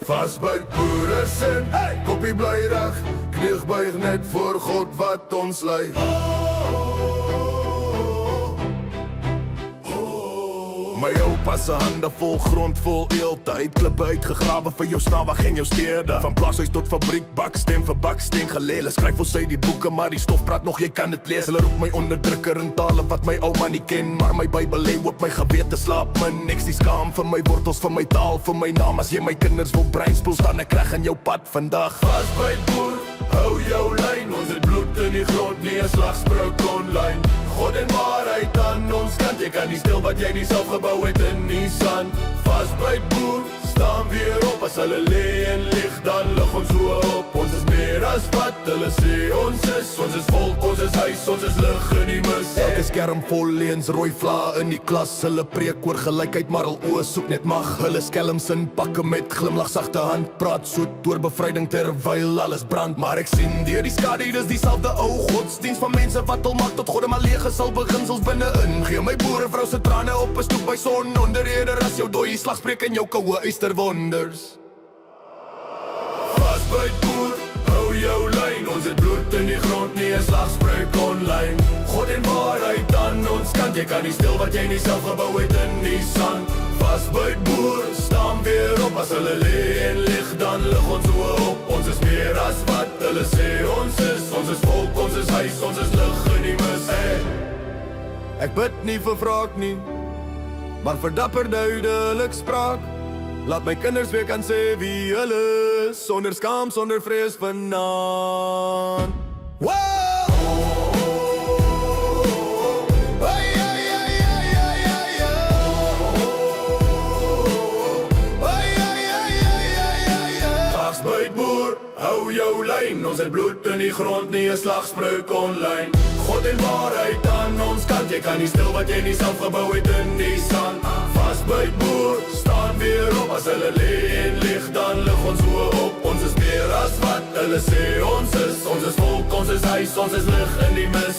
Vasbyt boere sin, koppie bly reg, knieg buig net voor God wat ons lei. My oupa se hande vol grond, vol eelt. Hy het klippe uitgegrawe vir jou snelweg en jou stede. Van plaashuis tot fabriek, baksteen vir baksteen gelê. Hulle skryf ons uit die boeke, maar die stof praat nog, jy kan dit lees. Hulle roep my onderdrukker in tale wat my ouma nie ken, maar my Bybel lê op my gewete, slaap my niks. Die skaam vir my wortels, vir my taal, vir my naam. As jy my kinders wil breinspoel, staan ek reg in jou pad vandag. Vasbyt boer, hou jou lyn. Ons het bloed in die grond, nie 'n slagspreuk online. God en waarheid aan ons kant. Jy kan nie stil wat jy nie self gebou het in die sand. Vasbyt boer, staan weer op. As hulle lê en lig, dan lig ons so op. Ons is meer as wat hulle sê ons is. Ons is volk, ons is huis, ons is lig in die mis. Elke skerm vol leens, rooi vlae in die klas. Hulle preek oor gelykheid, maar hul oë soek net mag. Hulle skelms in pakke met glimlag, sagte hand. Praat soet oor bevryding terwyl alles brand. Maar ek sien deur die skadu, dis dieselfde ou godsdienst van mense wat hul maak tot gode maar leeg sal beginsels binne-in. Gee my boerevrou se trane op 'n stoep by son onder eerder as jou dooie slagspreuk en jou koue uisterwonders. Vasbyt boer, hou jou lyn. Ons het bloed in die grond, nie 'n slagspreuk online. God en waarheid aan ons kant. Jy kan nie stil wat jy nie self gebou het in die sand. Vasbyt boer, staan weer op. As hulle lê en lig, dan lig ons so op. Ons is meer as wat hulle sê ons is. Ons is volk, ons is huis, ons is lig in die mis. Ek bid nie vir wraak nie, maar vir dapper duidelik spraak. Laat my kinders weer kan sê wie hulle is, sonder skaam, sonder vrees vanaand. Vasbyt boer, hou jou lyn. Ons het bloed in die grond, nie 'n slagspreuk online. God en waarheid aan ons kant. Jy kan nie stil wat jy nie self gebou het in die sand. Vasbyt boer, staan weer op. As hulle lê en lig, dan lig ons so op. Ons is meer as wat hulle sê ons is. Ons is volk, ons is huis, ons is lig in die mis.